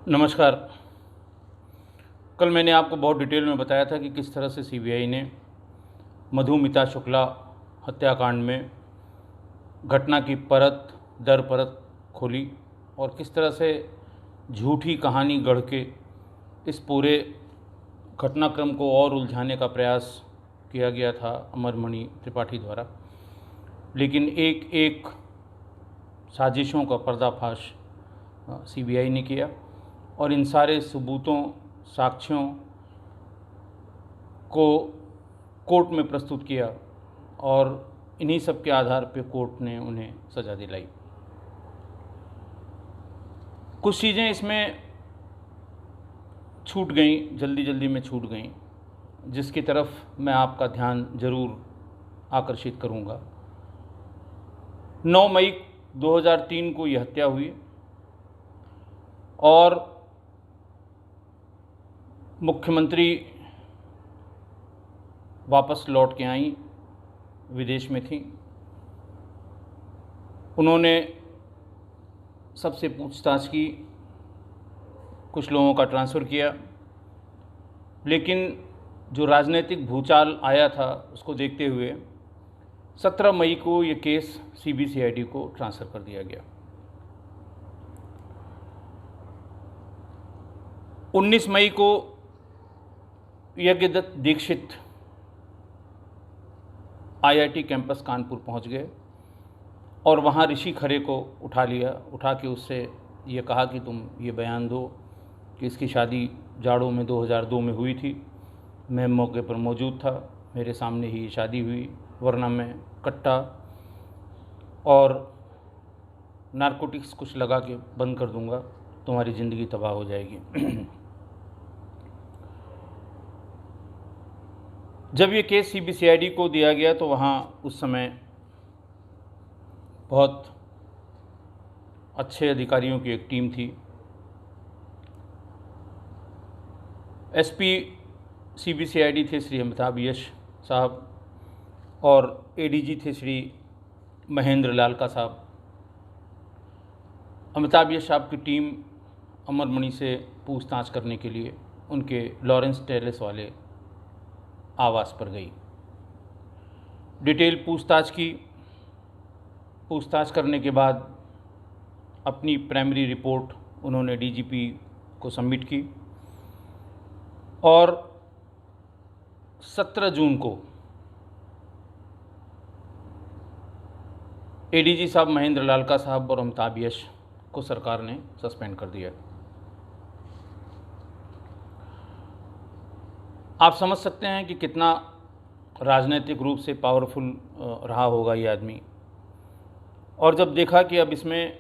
नमस्कार। कल मैंने आपको बहुत डिटेल में बताया था कि किस तरह से सीबीआई ने मधुमिता शुक्ला हत्याकांड में घटना की परत दर परत खोली और किस तरह से झूठी कहानी गढ़ के इस पूरे घटनाक्रम को और उलझाने का प्रयास किया गया था अमरमणि त्रिपाठी द्वारा। लेकिन एक एक साजिशों का पर्दाफाश सीबीआई ने किया और इन सारे सबूतों, साक्ष्यों को कोर्ट में प्रस्तुत किया और इन्हीं सब के आधार पर कोर्ट ने उन्हें सज़ा दिलाई। कुछ चीज़ें इसमें छूट गईं, जल्दी जल्दी में छूट गईं, जिसकी तरफ मैं आपका ध्यान ज़रूर आकर्षित करूंगा। 9 मई 2003 को यह हत्या हुई और मुख्यमंत्री वापस लौट के आईं, विदेश में थी। उन्होंने सबसे पूछताछ की, कुछ लोगों का ट्रांसफ़र किया, लेकिन जो राजनीतिक भूचाल आया था उसको देखते हुए 17 मई को ये केस सीबीसीआईडी को ट्रांसफ़र कर दिया गया। 19 मई को यज्ञदत्त दीक्षित आईआईटी कैंपस कानपुर पहुंच गए और वहां ऋषि खरे को उठा के उससे ये कहा कि तुम ये बयान दो कि इसकी शादी जाड़ों में 2002 में हुई थी, मैं मौके पर मौजूद था, मेरे सामने ही ये शादी हुई, वरना मैं कट्टा और नारकोटिक्स कुछ लगा के बंद कर दूंगा, तुम्हारी ज़िंदगी तबाह हो जाएगी। जब ये केस सीबीसीआईडी को दिया गया तो वहाँ उस समय बहुत अच्छे अधिकारियों की एक टीम थी। एसपी सीबीसीआईडी थे श्री अमिताभ यश साहब और एडीजी थे श्री महेंद्र लालका साहब। अमिताभ यश साहब की टीम अमरमणि से पूछताछ करने के लिए उनके लॉरेंस टेरेस वाले आवास पर गई। डिटेल पूछताछ करने के बाद अपनी प्राइमरी रिपोर्ट उन्होंने डीजीपी को सबमिट की और 17 जून को एडीजी साहब महेंद्र लालका साहब और अमिताभ यश को सरकार ने सस्पेंड कर दिया। आप समझ सकते हैं कि कितना राजनीतिक रूप से पावरफुल रहा होगा ये आदमी। और जब देखा कि अब इसमें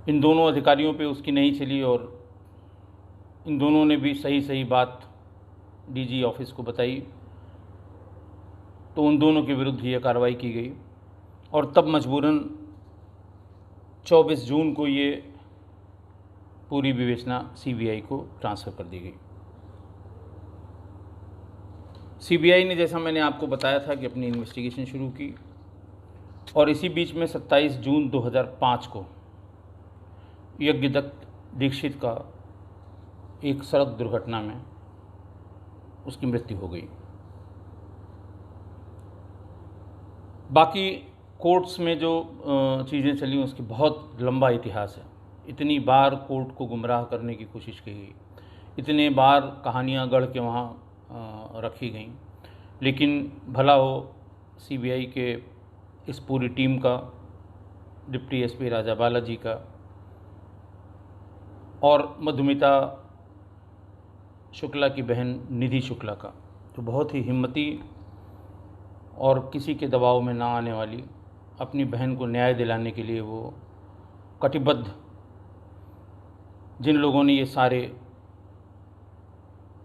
इन दोनों अधिकारियों पे उसकी नहीं चली और इन दोनों ने भी सही बात डीजी ऑफिस को बताई, तो उन दोनों के विरुद्ध ये कार्रवाई की गई और तब मजबूरन 24 जून को ये पूरी विवेचना सीबीआई को ट्रांसफ़र कर दी गई। सीबीआई ने, जैसा मैंने आपको बताया था, कि अपनी इन्वेस्टिगेशन शुरू की और इसी बीच में 27 जून 2005 को यज्ञदत्त दीक्षित का एक सड़क दुर्घटना में उसकी मृत्यु हो गई। बाकी कोर्ट्स में जो चीज़ें चली उसकी बहुत लंबा इतिहास है। इतनी बार कोर्ट को गुमराह करने की कोशिश की गई, इतने बार कहानियाँ गढ़ के वहाँ रखी गईं, लेकिन भला हो सीबीआई के इस पूरी टीम का, डिप्टी एसपी राजा बालाजी का और मधुमिता शुक्ला की बहन निधि शुक्ला का, जो बहुत ही हिम्मती और किसी के दबाव में ना आने वाली, अपनी बहन को न्याय दिलाने के लिए वो कटिबद्ध, जिन लोगों ने ये सारे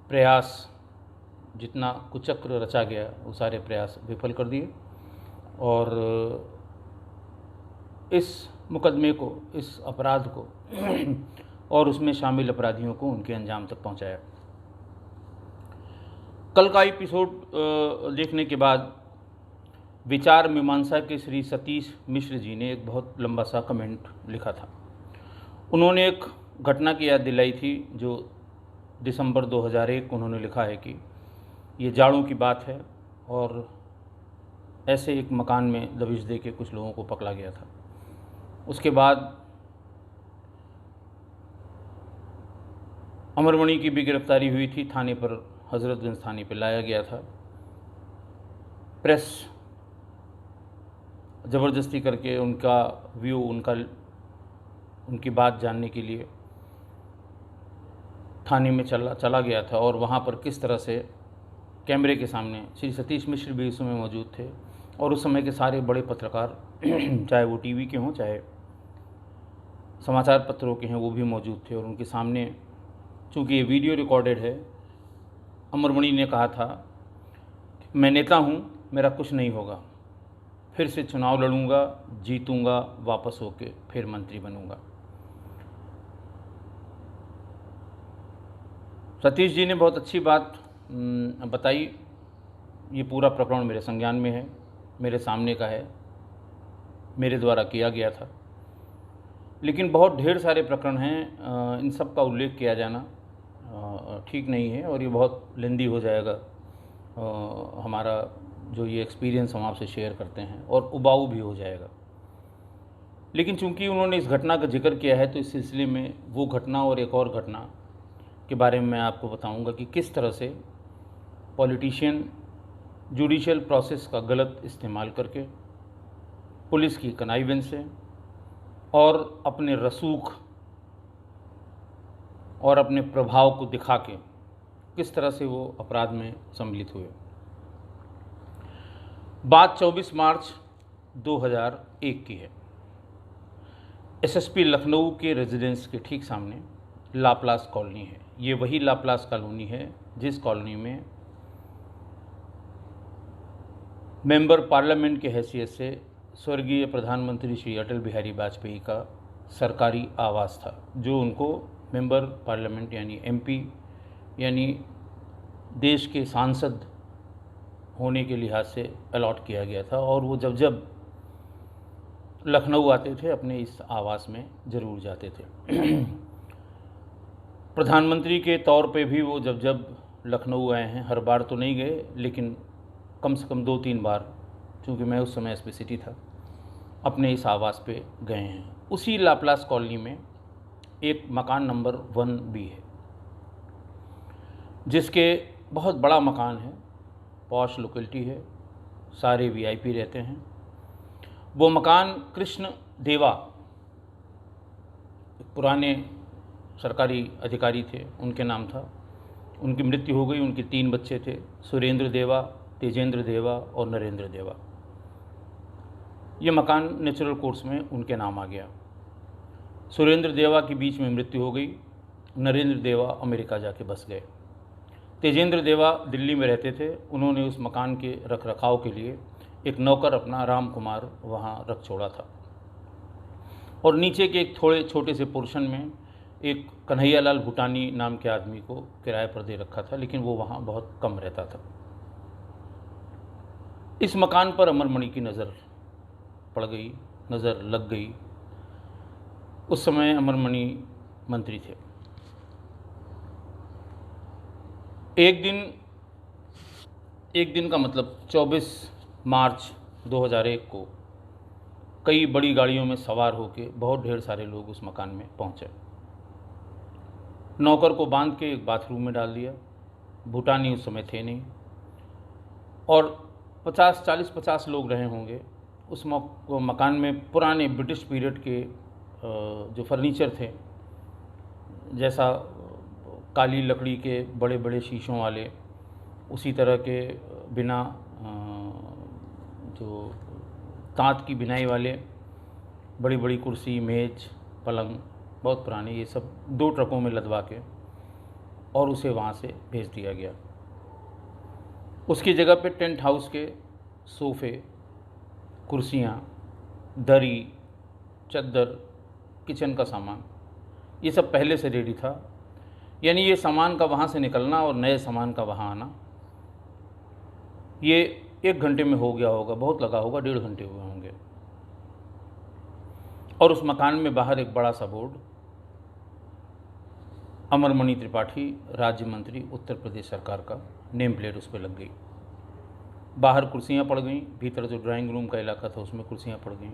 प्रयास, जितना कुचक्र रचा गया, वो सारे प्रयास विफल कर दिए और इस मुकदमे को, इस अपराध को और उसमें शामिल अपराधियों को उनके अंजाम तक पहुंचाया। कल का एपिसोड देखने के बाद विचार मीमांसा के श्री सतीश मिश्र जी ने एक बहुत लंबा सा कमेंट लिखा था। उन्होंने एक घटना की याद दिलाई थी जो दिसंबर 2001 उन्होंने लिखा है कि ये जाड़ों की बात है और ऐसे एक मकान में दबिश दे के कुछ लोगों को पकड़ा गया था। उसके बाद अमरमणि की भी गिरफ्तारी हुई थी, थाने पर हज़रतगंज थाने पर लाया गया था। प्रेस ज़बरदस्ती करके उनका व्यू, उनकी बात जानने के लिए थाने में चला गया था और वहाँ पर किस तरह से कैमरे के सामने श्री सतीश मिश्र भी उस समय मौजूद थे और उस समय के सारे बड़े पत्रकार चाहे वो टीवी के हों चाहे समाचार पत्रों के हैं वो भी मौजूद थे और उनके सामने, चूँकि ये वीडियो रिकॉर्डेड है, अमरमणि ने कहा था मैं नेता हूँ, मेरा कुछ नहीं होगा, फिर से चुनाव लड़ूंगा, जीतूंगा, वापस होके फिर मंत्री बनूंगा। सतीश जी ने बहुत अच्छी बात बताई। ये पूरा प्रकरण मेरे संज्ञान में है, मेरे सामने का है, मेरे द्वारा किया गया था, लेकिन बहुत ढेर सारे प्रकरण हैं, इन सब का उल्लेख किया जाना ठीक नहीं है और ये बहुत लेंदी हो जाएगा। हमारा जो ये एक्सपीरियंस हम आपसे शेयर करते हैं और उबाऊ भी हो जाएगा, लेकिन चूंकि उन्होंने इस घटना का जिक्र किया है तो इस सिलसिले में वो घटना और एक और घटना के बारे में मैं आपको बताऊंगा कि किस तरह से पॉलिटिशियन जुडिशियल प्रोसेस का गलत इस्तेमाल करके, पुलिस की कनाइवेंस से और अपने रसूख और अपने प्रभाव को दिखा के किस तरह से वो अपराध में सम्मिलित हुए। बात 24 मार्च 2001 की है। एसएसपी लखनऊ के रेजिडेंस के ठीक सामने लाप्लास कॉलोनी है। ये वही लाप्लास कॉलोनी है जिस कॉलोनी में मेंबर पार्लियामेंट के हैसियत से स्वर्गीय प्रधानमंत्री श्री अटल बिहारी वाजपेयी का सरकारी आवास था, जो उनको मेंबर पार्लियामेंट यानी एमपी यानी देश के सांसद होने के लिहाज से अलॉट किया गया था और वो जब जब लखनऊ आते थे अपने इस आवास में ज़रूर जाते थे। प्रधानमंत्री के तौर पे भी वो जब जब लखनऊ आए हैं, हर बार तो नहीं गए लेकिन कम से कम 2-3 बार, चूँकि मैं उस समय एसपी सिटी था, अपने इस आवास पे गए हैं। उसी लाप्लास कॉलोनी में एक मकान नंबर 1B है, जिसके बहुत बड़ा मकान है, पॉश लोकेलिटी है, सारे वीआईपी रहते हैं। वो मकान कृष्ण देवा, पुराने सरकारी अधिकारी थे, उनके नाम था। उनकी मृत्यु हो गई। उनके 3 बच्चे थे, सुरेंद्र देवा, तेजेंद्र देवा और नरेंद्र देवा। ये मकान नेचुरल कोर्स में उनके नाम आ गया। सुरेंद्र देवा की बीच में मृत्यु हो गई, नरेंद्र देवा अमेरिका जाके बस गए। तेजेंद्र देवा दिल्ली में रहते थे। उन्होंने उस मकान के रख रखाव के लिए एक नौकर अपना राम कुमार वहाँ रख छोड़ा था और नीचे के एक थोड़े छोटे से पोर्शन में एक कन्हैयालाल भूटानी नाम के आदमी को किराए पर दे रखा था, लेकिन वो वहाँ बहुत कम रहता था। इस मकान पर अमरमणि की नज़र पड़ गई, नज़र लग गई। उस समय अमरमणि मंत्री थे। एक दिन का मतलब 24 मार्च 2001 को कई बड़ी गाड़ियों में सवार होकर बहुत ढेर सारे लोग उस मकान में पहुंचे। नौकर को बांध के एक बाथरूम में डाल दिया। भूटानी उस समय थे नहीं और 40-50 लोग रहे होंगे उस मकान में। पुराने ब्रिटिश पीरियड के जो फर्नीचर थे, जैसा काली लकड़ी के बड़े बड़े शीशों वाले, उसी तरह के बिना जो तांत की बिनाई वाले बड़ी बड़ी कुर्सी, मेज, पलंग, बहुत पुराने, ये सब 2 ट्रकों में लदवा के और उसे वहाँ से भेज दिया गया। उसकी जगह पे टेंट हाउस के सोफ़े, कुर्सियाँ, दरी, चद्दर, किचन का सामान, ये सब पहले से रेडी था। यानी ये सामान का वहाँ से निकलना और नए सामान का वहाँ आना, ये 1 घंटे में हो गया होगा, बहुत लगा होगा, 1.5 घंटे हुए होंगे। और उस मकान में बाहर एक बड़ा सा बोर्ड अमरमणि त्रिपाठी, राज्य मंत्री, उत्तर प्रदेश सरकार का नेम प्लेट उस पर लग गई। बाहर कुर्सियां पड़ गईं, भीतर जो ड्राइंग रूम का इलाका था उसमें कुर्सियां पड़ गईं,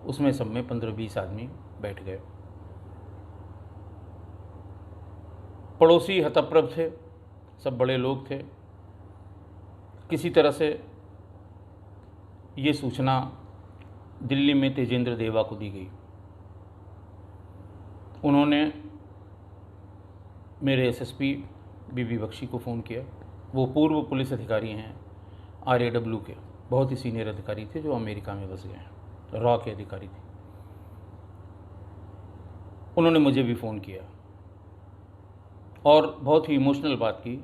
उसमें सब में 15-20 आदमी बैठ गए। पड़ोसी हतप्रभ थे, सब बड़े लोग थे। किसी तरह से ये सूचना दिल्ली में तेजेंद्र देवा को दी गई। उन्होंने मेरे एसएसपी बीबी बख्शी को फ़ोन किया। वो पूर्व पुलिस अधिकारी हैं RAW के, बहुत ही सीनियर अधिकारी थे जो अमेरिका में बस गए हैं, रॉ के अधिकारी थे। उन्होंने मुझे भी फ़ोन किया और बहुत ही इमोशनल बात की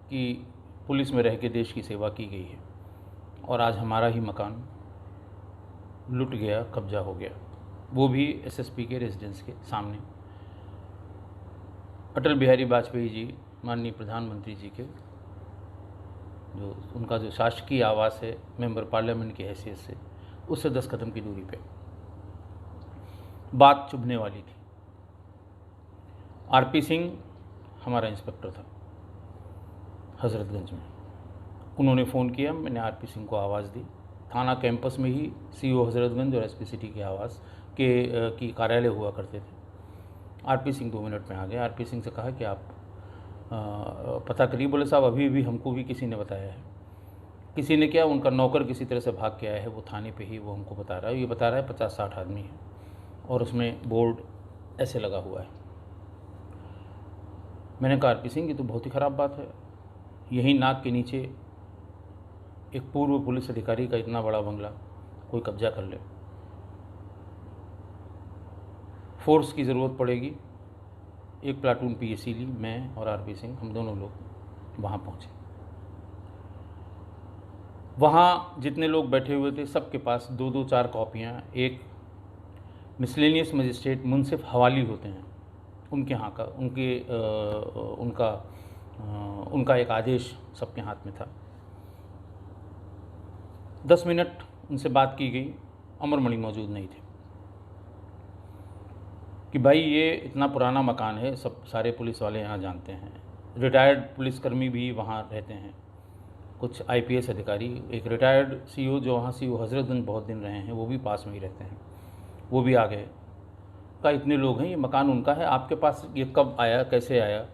कि पुलिस में रह के देश की सेवा की गई है और आज हमारा ही मकान लुट गया, कब्जा हो गया, वो भी एसएसपी के रेजिडेंस के सामने। अटल बिहारी वाजपेयी जी, माननीय प्रधानमंत्री जी के जो उनका जो शासकीय आवास है मेंबर पार्लियामेंट की हैसियत से, उससे 10 कदम की दूरी पे बात चुभने वाली थी। RP सिंह हमारा इंस्पेक्टर था हज़रतगंज में। उन्होंने फ़ोन किया, मैंने RP सिंह को आवाज़ दी। थाना कैंपस में ही CO हज़रतगंज और SP सिटी के आवास की कार्यालय हुआ करते थे। RP सिंह 2 मिनट में आ गए। RP सिंह से कहा कि आप पता करिए। बोले साहब अभी भी हमको भी किसी ने बताया है। किसी ने क्या, उनका नौकर किसी तरह से भाग के आया है, वो थाने पे ही वो हमको बता रहा है। ये बता रहा है 50-60 आदमी है और उसमें बोर्ड ऐसे लगा हुआ है। मैंने कहा RP सिंह ये तो बहुत ही ख़राब बात है, यही नाक के नीचे एक पूर्व पुलिस अधिकारी का इतना बड़ा बंगला कोई कब्जा कर ले, फोर्स की ज़रूरत पड़ेगी। एक प्लाटून PAC ली, मैं और RP सिंह, हम दोनों लोग वहाँ पहुँचे। वहाँ जितने लोग बैठे हुए थे सबके पास 2-2-4 कॉपियाँ, एक मिसलेनियस मजिस्ट्रेट मुंसिफ हवाली होते हैं उनके यहाँ का, उनका एक आदेश सबके हाथ में था। 10 मिनट उनसे बात की गई। अमरमणि मौजूद नहीं थे कि भाई ये इतना पुराना मकान है, सब सारे पुलिस वाले यहाँ जानते हैं, रिटायर्ड पुलिसकर्मी भी वहाँ रहते हैं, कुछ IPS अधिकारी, एक रिटायर्ड CO जो वहाँ CO हज़रतगंज बहुत दिन रहे हैं वो भी पास में ही रहते हैं, वो भी आ गए। का इतने लोग हैं, ये मकान उनका है, आपके पास ये कब आया, कैसे आया?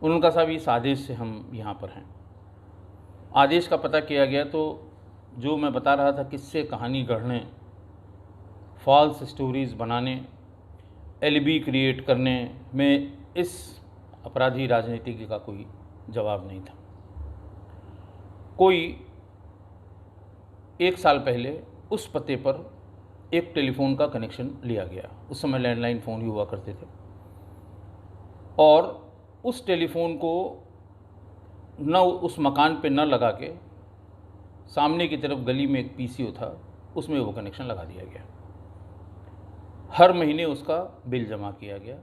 उन्होंने कहा साहब इस आदेश से हम यहाँ पर हैं। आदेश का पता किया गया तो जो मैं बता रहा था, किससे कहानी गढ़ने, फॉल्स स्टोरीज़ बनाने, एलिबी क्रिएट करने में इस अपराधी राजनीतिज्ञ का कोई जवाब नहीं था। कोई 1 साल पहले उस पते पर एक टेलीफोन का कनेक्शन लिया गया। उस समय लैंडलाइन फ़ोन ही हुआ करते थे और उस टेलीफोन को न उस मकान पे न लगा के सामने की तरफ गली में एक PCO था, उसमें वो कनेक्शन लगा दिया गया। हर महीने उसका बिल जमा किया गया।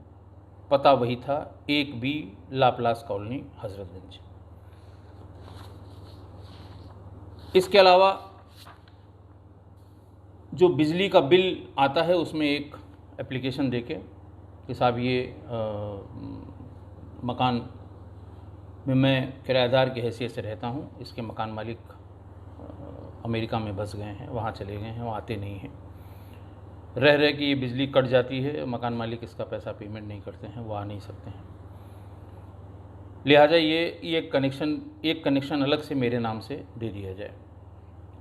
पता वही था, 1B लाप्लास कॉलोनी, हज़रतगंज। इसके अलावा जो बिजली का बिल आता है उसमें एक एप्लीकेशन देके कि साहब ये मकान में मैं किराएदार की हैसियत से रहता हूँ, इसके मकान मालिक अमेरिका में बस गए हैं, वहाँ चले गए हैं, वो आते नहीं हैं, रह के ये बिजली कट जाती है, मकान मालिक इसका पैसा पेमेंट नहीं करते हैं, वो आ नहीं सकते हैं, लिहाजा ये एक कनेक्शन अलग से मेरे नाम से दे दिया जाए,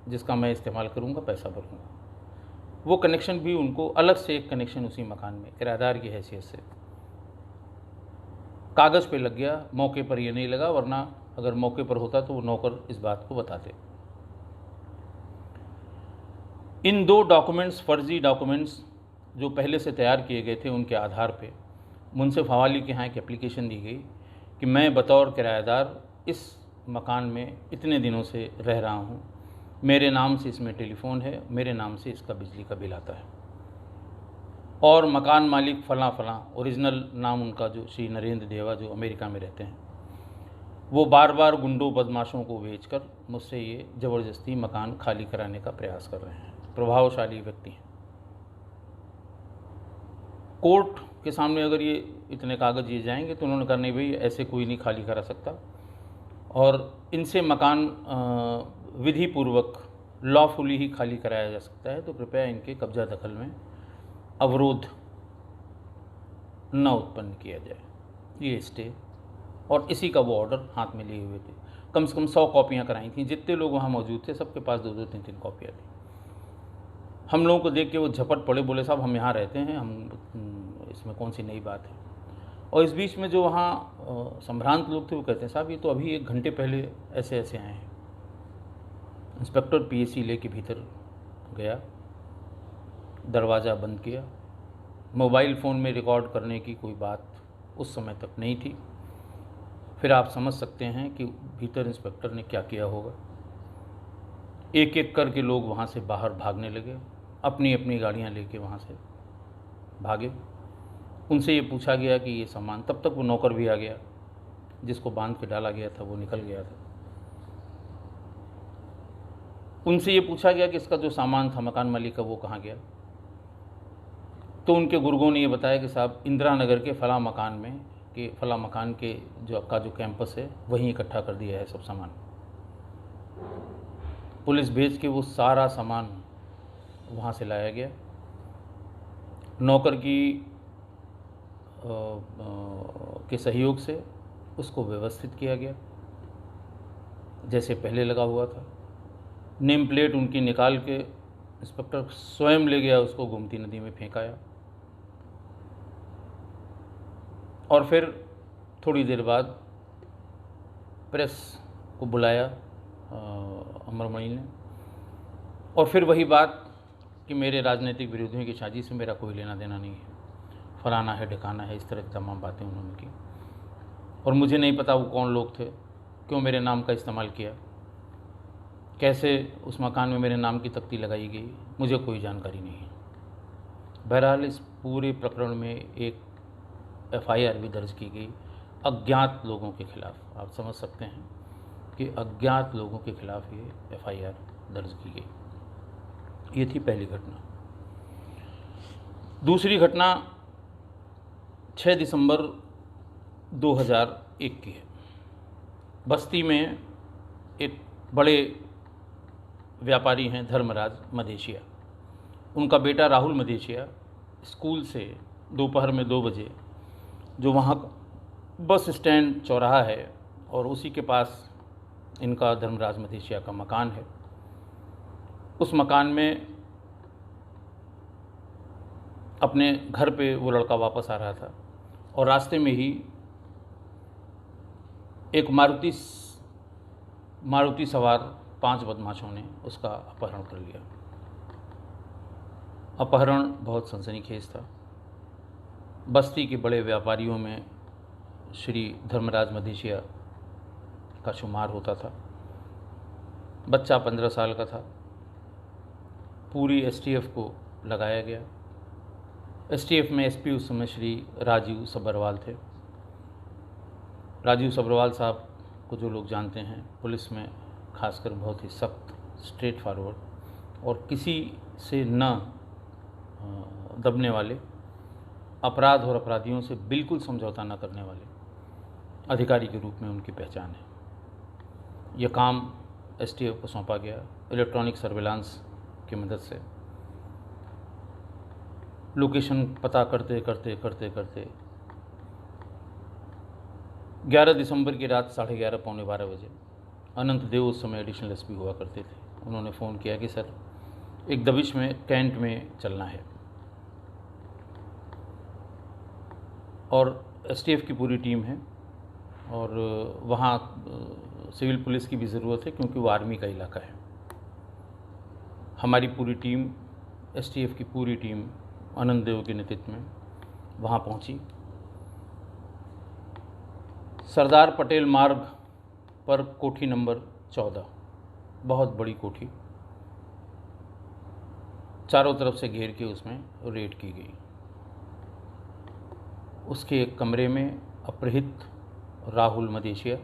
जिसका मैं इस्तेमाल करूँगा, पैसा भरूँगा। वो कनेक्शन भी उनको अलग से एक कनेक्शन उसी मकान में किराएदार की हैसियत से कागज़ पे लग गया। मौके पर ये नहीं लगा, वरना अगर मौके पर होता तो वो नौकर इस बात को बताते। इन 2 डॉक्यूमेंट्स, फर्जी डॉक्यूमेंट्स जो पहले से तैयार किए गए थे, उनके आधार पे मुंसिफ हवाली के यहाँ एक एप्लीकेशन दी गई कि मैं बतौर किराएदार इस मकान में इतने दिनों से रह रहा हूँ, मेरे नाम से इसमें टेलीफोन है, मेरे नाम से इसका बिजली का बिल आता है, और मकान मालिक फ़लाँ फ़लाँ, ओरिजिनल नाम उनका जो श्री नरेंद्र देवा जो अमेरिका में रहते हैं, वो बार बार गुंडों बदमाशों को भेजकर मुझसे ये ज़बरदस्ती मकान खाली कराने का प्रयास कर रहे हैं। प्रभावशाली व्यक्ति हैं। कोर्ट के सामने अगर ये इतने कागज़ ये जाएंगे, तो उन्होंने कहा नहीं भाई, ऐसे कोई नहीं खाली करा सकता, और इनसे मकान विधि पूर्वक लॉफुली ही खाली कराया जा सकता है, तो कृपया इनके कब्जा दखल में अवरोध न उत्पन्न किया जाए। ये स्टे, और इसी का वो ऑर्डर हाथ में लिए हुए थे। कम से कम 100 कॉपियाँ कराई थी। जितने लोग वहाँ मौजूद थे सबके पास 2-2, 3-3 कॉपियाँ थी। हम लोगों को देख के वो झपट पड़े, बोले साहब हम यहाँ रहते हैं, हम इसमें कौन सी नई बात है। और इस बीच में जो वहाँ संभ्रांत लोग थे वो कहते हैं साहब ये तो अभी 1 घंटे पहले ऐसे ऐसे आए हैं। इंस्पेक्टर पीएसी लेके भीतर गया, दरवाज़ा बंद किया। मोबाइल फ़ोन में रिकॉर्ड करने की कोई बात उस समय तक नहीं थी। फिर आप समझ सकते हैं कि भीतर इंस्पेक्टर ने क्या किया होगा। एक एक करके लोग वहाँ से बाहर भागने लगे, अपनी अपनी गाड़ियाँ लेके वहाँ से भागे। उनसे ये पूछा गया कि ये सामान, तब तक वो नौकर भी आ गया, जिसको बांध के डाला गया था वो निकल गया था। उनसे ये पूछा गया कि इसका जो सामान था मकान मालिक का वो कहाँ गया। तो उनके गुर्गों ने ये बताया कि साहब इंदिरा नगर के फला मकान में फला मकान के जो कैंपस है वहीं इकट्ठा कर दिया है सब सामान। पुलिस भेज के वो सारा सामान वहाँ से लाया गया। नौकर के सहयोग से उसको व्यवस्थित किया गया जैसे पहले लगा हुआ था। नेम प्लेट उनकी निकाल के इंस्पेक्टर स्वयं ले गया, उसको गोमती नदी में फेंकाया। और फिर थोड़ी देर बाद प्रेस को बुलाया अमरमणि ने, और फिर वही बात कि मेरे राजनीतिक विरोधियों की साजिश से मेरा कोई लेना देना नहीं है, फलाना है ढिकाना है, इस तरह की तमाम बातें उन्होंने की। और मुझे नहीं पता वो कौन लोग थे, क्यों मेरे नाम का इस्तेमाल किया, कैसे उस मकान में मेरे नाम की तख्ती लगाई गई, मुझे कोई जानकारी नहीं है। बहरहाल इस पूरे प्रकरण में एक FIR भी दर्ज की गई अज्ञात लोगों के खिलाफ। आप समझ सकते हैं कि अज्ञात लोगों के खिलाफ ये FIR दर्ज की गई। ये थी पहली घटना। दूसरी घटना 6 दिसंबर 2001 की है। बस्ती में एक बड़े व्यापारी हैं धर्मराज मदेशिया। उनका बेटा राहुल मदेशिया स्कूल से दोपहर में 2 बजे, जो वहाँ बस स्टैंड चौराहा है और उसी के पास इनका धर्मराज मदेशिया का मकान है, उस मकान में अपने घर पे वो लड़का वापस आ रहा था, और रास्ते में ही एक मारुति सवार 5 बदमाशों ने उसका अपहरण कर लिया। अपहरण बहुत सनसनीखेज था। बस्ती के बड़े व्यापारियों में श्री धर्मराज मदेशिया का शुमार होता था। बच्चा 15 साल का था। पूरी STF को लगाया गया। STF में SP उस समय श्री राजीव सब्बरवाल थे। राजीव सब्बरवाल साहब को जो लोग जानते हैं, पुलिस में खासकर बहुत ही सख्त, स्ट्रेट फॉरवर्ड और किसी से न दबने वाले, अपराध और अपराधियों से बिल्कुल समझौता न करने वाले अधिकारी के रूप में उनकी पहचान है। यह काम STF को सौंपा गया। इलेक्ट्रॉनिक सर्विलांस की मदद से लोकेशन पता करते करते करते करते 11 दिसंबर की रात 11:30 पौने 12 बजे अनंत देव उस समय एडिशनल SP हुआ करते थे। उन्होंने फ़ोन किया कि सर एक दबिश में कैंट में चलना है, और STF की पूरी टीम है और वहाँ सिविल पुलिस की भी ज़रूरत है क्योंकि वो आर्मी का इलाका है। हमारी पूरी टीम, STF की पूरी टीम आनंद देव के नेतृत्व में वहाँ पहुँची। सरदार पटेल मार्ग पर कोठी नंबर 14, बहुत बड़ी कोठी, चारों तरफ से घेर के उसमें रेड की गई। उसके एक कमरे में अपहृत राहुल मदेशिया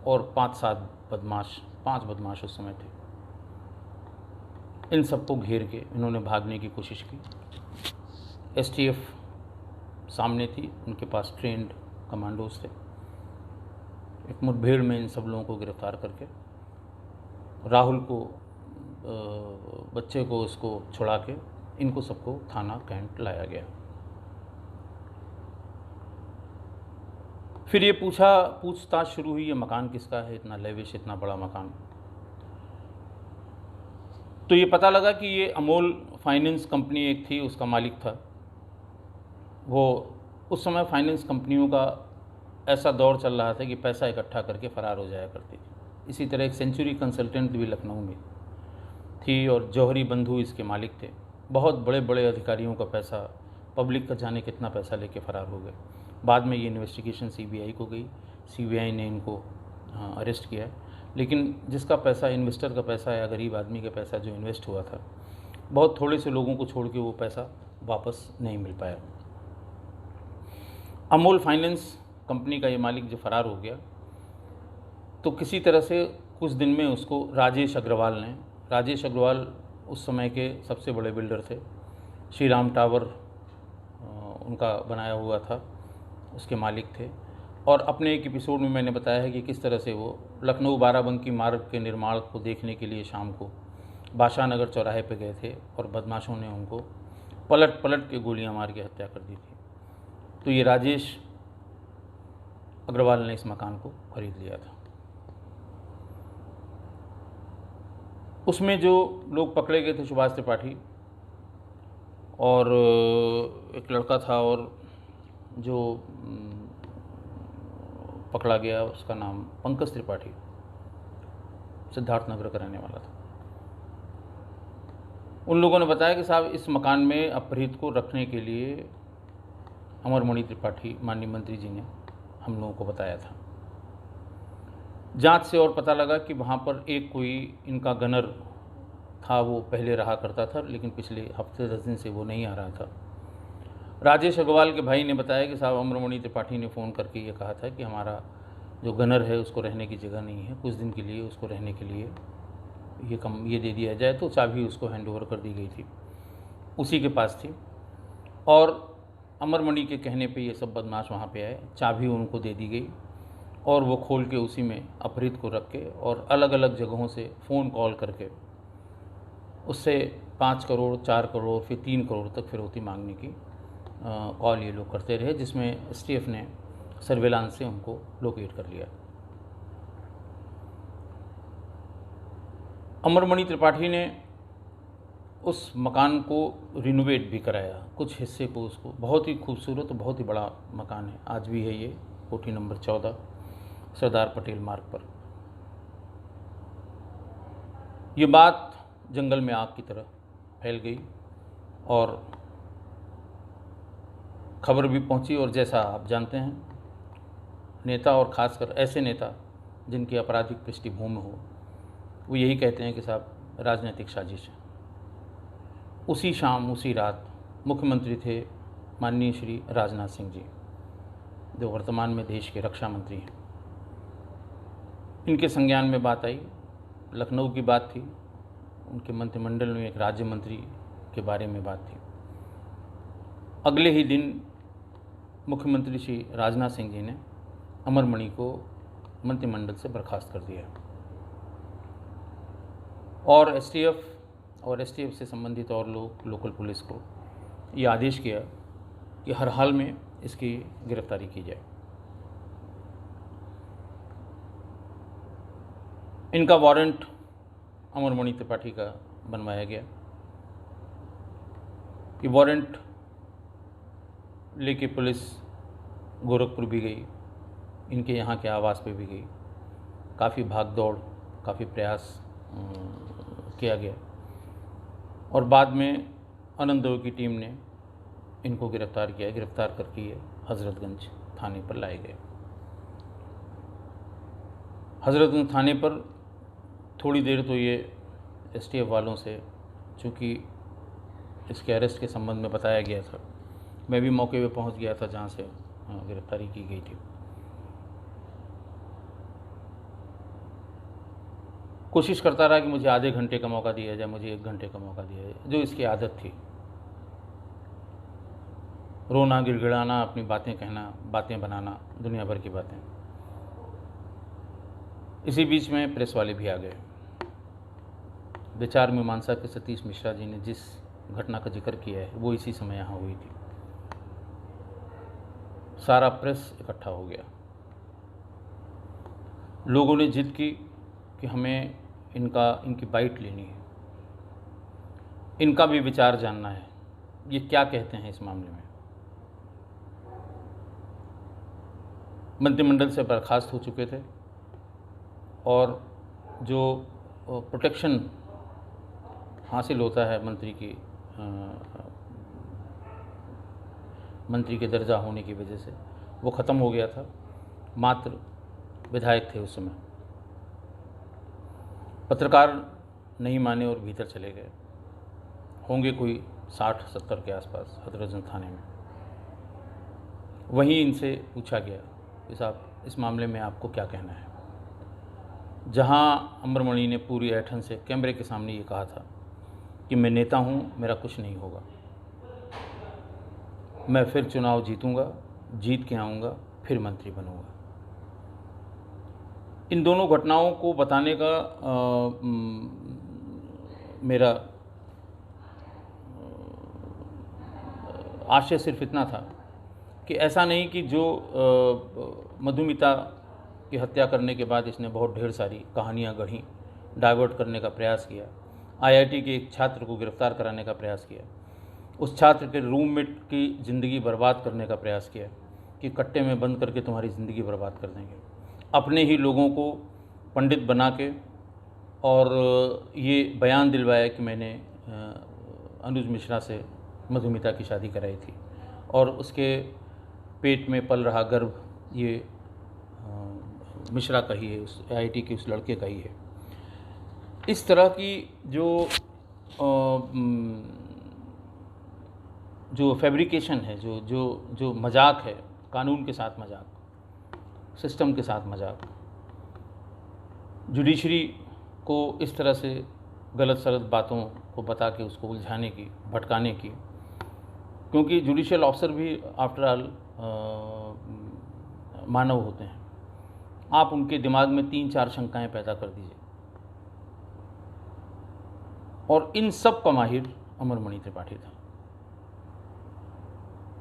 और 5 बदमाश उस समय थे। इन सबको घेर के इन्होंने भागने की कोशिश की। STF सामने थी, उनके पास ट्रेंड कमांडोज थे। एक मुठभेड़ में इन सब लोगों को गिरफ्तार करके राहुल को, बच्चे को, उसको छुड़ा के इनको सबको थाना कैंट लाया गया। फिर ये पूछताछ शुरू हुई, ये मकान किसका है, इतना लेविश, इतना बड़ा मकान। तो ये पता लगा कि ये अमोल फाइनेंस कंपनी एक थी, उसका मालिक था वो। उस समय फाइनेंस कंपनियों का ऐसा दौर चल रहा था कि पैसा इकट्ठा करके फ़रार हो जाया करती थी। इसी तरह एक सेंचुरी कंसल्टेंट भी लखनऊ में थी और जौहरी बंधु इसके मालिक थे। बहुत बड़े बड़े अधिकारियों का पैसा, पब्लिक का जाने कितना पैसा लेके फ़रार हो गए। बाद में ये इन्वेस्टिगेशन सीबीआई को गई, सीबीआई ने इनको अरेस्ट किया। लेकिन जिसका पैसा, इन्वेस्टर का पैसा या गरीब आदमी का पैसा जो इन्वेस्ट हुआ था, बहुत थोड़े से लोगों को छोड़ के वो पैसा वापस नहीं मिल पाया। अमोल फाइनेंस कंपनी का ये मालिक जो फ़रार हो गया, तो किसी तरह से कुछ दिन में उसको राजेश अग्रवाल उस समय के सबसे बड़े बिल्डर थे, श्री राम टावर उनका बनाया हुआ था, उसके मालिक थे। और अपने एक एपिसोड में मैंने बताया है कि किस तरह से वो लखनऊ बाराबंकी मार्ग के निर्माण को देखने के लिए शाम को बादशाह नगर चौराहे पे गए थे और बदमाशों ने उनको पलट पलट के गोलियां मार के हत्या कर दी थी। तो ये राजेश अग्रवाल ने इस मकान को खरीद लिया था। उसमें जो लोग पकड़े गए थे, सुभाष त्रिपाठी और एक लड़का था, और जो पकड़ा गया उसका नाम पंकज त्रिपाठी, सिद्धार्थनगर का रहने वाला था। उन लोगों ने बताया कि साहब इस मकान में अपहृत को रखने के लिए अमरमणि त्रिपाठी, माननीय मंत्री जी ने हम लोगों को बताया था। जांच से और पता लगा कि वहाँ पर एक कोई इनका गनर था, वो पहले रहा करता था, लेकिन पिछले हफ्ते 10 दिन से वो नहीं आ रहा था। राजेश अग्रवाल के भाई ने बताया कि साहब अमरमणि त्रिपाठी ने फ़ोन करके ये कहा था कि हमारा जो गनर है उसको रहने की जगह नहीं है, कुछ दिन के लिए उसको रहने के लिए ये दे दिया जाए। तो चाबी उसको हैंड ओवर कर दी गई थी, उसी के पास थी। और अमरमणि के कहने पे ये सब बदमाश वहाँ पे आए, चाबी उनको दे दी गई और वो खोल के उसी में अपहृत को रख के और अलग अलग जगहों से फ़ोन कॉल करके उससे 5 करोड़, 4 करोड़, फिर 3 करोड़ तक फिरौती मांगने की कॉल ये लोग करते रहे, जिसमें एसटीएफ ने सर्वेलांस से उनको लोकेट कर लिया। अमरमणि त्रिपाठी ने उस मकान को रिनोवेट भी कराया, कुछ हिस्से को उसको। बहुत ही खूबसूरत, बहुत ही बड़ा मकान है, आज भी है ये, कोठी नंबर 14 सरदार पटेल मार्ग पर। ये बात जंगल में आग की तरह फैल गई और खबर भी पहुंची। और जैसा आप जानते हैं, नेता और ख़ासकर ऐसे नेता जिनकी आपराधिक पृष्ठभूमि हो, वो यही कहते हैं कि साहब राजनीतिक साजिश है। उसी शाम, उसी रात मुख्यमंत्री थे माननीय श्री राजनाथ सिंह जी, जो वर्तमान में देश के रक्षा मंत्री हैं। इनके संज्ञान में बात आई, लखनऊ की बात थी, उनके मंत्रिमंडल में एक राज्य मंत्री के बारे में बात थी। अगले ही दिन मुख्यमंत्री श्री राजनाथ सिंह जी ने अमरमणि को मंत्रिमंडल से बर्खास्त कर दिया और एसटीएफ से संबंधित और लोग, लोकल पुलिस को ये आदेश किया कि हर हाल में इसकी गिरफ्तारी की जाए। इनका वारंट अमरमणि त्रिपाठी का बनवाया गया। ये वारंट लेके पुलिस गोरखपुर भी गई, इनके यहाँ के आवास पे भी गई। काफ़ी भाग दौड़, काफ़ी प्रयास किया गया और बाद में आनंदों की टीम ने इनको गिरफ्तार किया। गिरफ्तार करके ये हज़रतगंज थाने पर लाए गए। हज़रतगंज थाने पर थोड़ी देर तो ये एसटीएफ वालों से, चूँकि इसके अरेस्ट के संबंध में बताया गया था, मैं भी मौके पे पहुंच गया था जहाँ से गिरफ्तारी की गई थी। कोशिश करता रहा कि मुझे आधे घंटे का मौका दिया जाए, मुझे 1 घंटे का मौका दिया जाए, जो इसकी आदत थी। रोना, गिड़गिड़ाना, अपनी बातें कहना, बातें बनाना, दुनिया भर की बातें। इसी बीच में प्रेस वाले भी आ गए। विचार मीमांसा के सतीश मिश्रा जी ने जिस घटना का जिक्र किया है वो इसी समय यहाँ हुई थी। सारा प्रेस इकट्ठा हो गया। लोगों ने जिद की कि हमें इनकी बाइट लेनी है, इनका भी विचार जानना है, ये क्या कहते हैं इस मामले में। मंत्रिमंडल से बर्खास्त हो चुके थे और जो प्रोटेक्शन हासिल होता है मंत्री के दर्जा होने की वजह से, वो ख़त्म हो गया था। मात्र विधायक थे उस समय। पत्रकार नहीं माने और भीतर चले गए। होंगे कोई 60-70 के आसपास हथरजन थाने में। वहीं इनसे पूछा गया कि साहब इस मामले में आपको क्या कहना है। जहां अमरमणि ने पूरी ऐठन से कैमरे के सामने ये कहा था कि मैं नेता हूं, मेरा कुछ नहीं होगा, मैं फिर चुनाव जीतूंगा, जीत के आऊँगा, फिर मंत्री बनूंगा। इन दोनों घटनाओं को बताने का मेरा आशय सिर्फ इतना था कि ऐसा नहीं कि जो मधुमिता की हत्या करने के बाद इसने बहुत ढेर सारी कहानियाँ गढ़ी, डाइवर्ट करने का प्रयास किया, आईआईटी के एक छात्र को गिरफ्तार कराने का प्रयास किया, उस छात्र के रूममेट की ज़िंदगी बर्बाद करने का प्रयास किया कि कट्टे में बंद करके तुम्हारी ज़िंदगी बर्बाद कर देंगे, अपने ही लोगों को पंडित बना के, और ये बयान दिलवाया कि मैंने अनुज मिश्रा से मधुमिता की शादी कराई थी और उसके पेट में पल रहा गर्भ ये मिश्रा का ही है, उस आईआईटी के उस लड़के का ही है। इस तरह की जो फैब्रिकेशन है, जो मजाक है, कानून के साथ मजाक, सिस्टम के साथ मजाक, जुडिशरी को इस तरह से गलत सलत बातों को बता के उसको उलझाने की, भटकाने की, क्योंकि जुडिशियल ऑफिसर भी आफ्टर ऑल मानव होते हैं। आप उनके दिमाग में 3-4 शंकाएं पैदा कर दीजिए, और इन सब का माहिर अमरमणि त्रिपाठी था।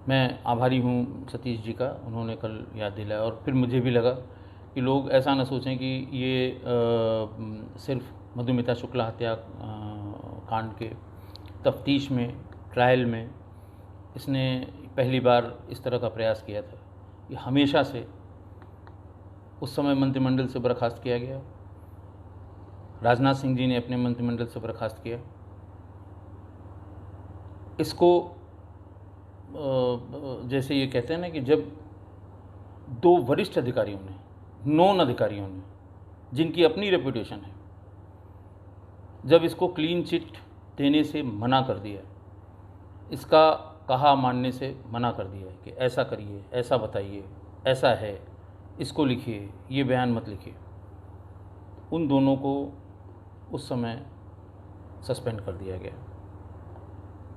मैं आभारी हूँ सतीश जी का, उन्होंने कल याद दिलाया, और फिर मुझे भी लगा कि लोग ऐसा न सोचें कि ये सिर्फ मधुमिता शुक्ला हत्या कांड के तफ्तीश में, ट्रायल में इसने पहली बार इस तरह का प्रयास किया था। ये हमेशा से उस समय मंत्रिमंडल से बर्खास्त किया गया, राजनाथ सिंह जी ने अपने मंत्रिमंडल से बर्खास्त किया। इसको जैसे ये कहते हैं ना कि जब 2 वरिष्ठ अधिकारियों ने, नॉन अधिकारियों ने, जिनकी अपनी रेपुटेशन है, जब इसको क्लीन चिट देने से मना कर दिया, इसका कहा मानने से मना कर दिया कि ऐसा करिए, ऐसा बताइए, ऐसा है, इसको लिखिए, ये बयान मत लिखिए, उन दोनों को उस समय सस्पेंड कर दिया गया।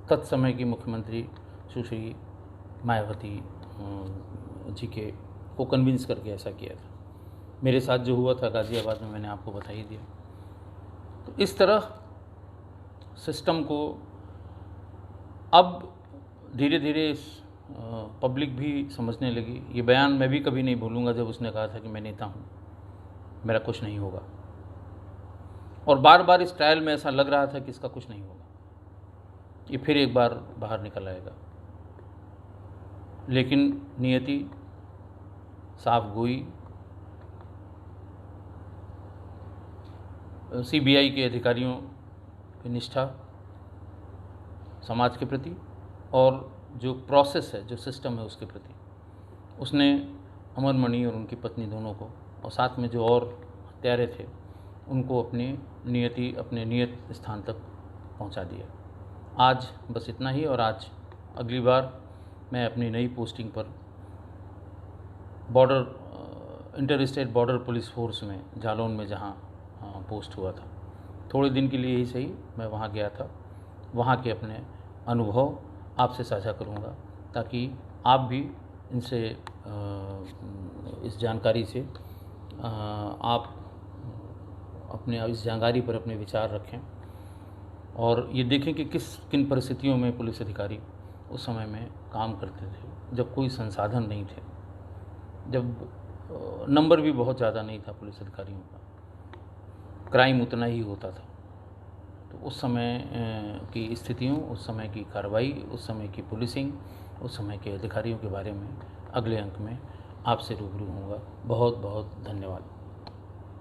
तत्समय की मुख्यमंत्री सुश्री मायावती जी को कन्विंस करके ऐसा किया था। मेरे साथ जो हुआ था गाज़ियाबाद में, मैंने आपको बता ही दिया। तो इस तरह सिस्टम को अब धीरे धीरे पब्लिक भी समझने लगी। ये बयान मैं भी कभी नहीं भूलूंगा जब उसने कहा था कि मैं नेता हूँ, मेरा कुछ नहीं होगा, और बार बार इस ट्रायल में ऐसा लग रहा था कि इसका कुछ नहीं होगा, ये फिर एक बार बाहर निकल आएगा। लेकिन नियति साफ गोई, सीबीआई के अधिकारियों की निष्ठा समाज के प्रति, और जो प्रोसेस है, जो सिस्टम है उसके प्रति, उसने अमरमणि और उनकी पत्नी दोनों को, और साथ में जो और हत्यारे थे, उनको अपने नियत स्थान तक पहुंचा दिया। आज बस इतना ही, और आज अगली बार मैं अपनी नई पोस्टिंग पर inter state border police force में जालौन में जहाँ पोस्ट हुआ था, थोड़े दिन के लिए ही सही मैं वहाँ गया था, वहाँ के अपने अनुभव आपसे साझा करूँगा। ताकि आप भी इनसे इस जानकारी से आप अपने इस जानकारी पर अपने विचार रखें और ये देखें कि किन परिस्थितियों में पुलिस अधिकारी उस समय में काम करते थे, जब कोई संसाधन नहीं थे, जब नंबर भी बहुत ज़्यादा नहीं था पुलिस अधिकारियों का, क्राइम उतना ही होता था। तो उस समय की स्थितियों, उस समय की कार्रवाई, उस समय की पुलिसिंग, उस समय के अधिकारियों के बारे में अगले अंक में आपसे रूबरू होऊंगा। बहुत बहुत धन्यवाद।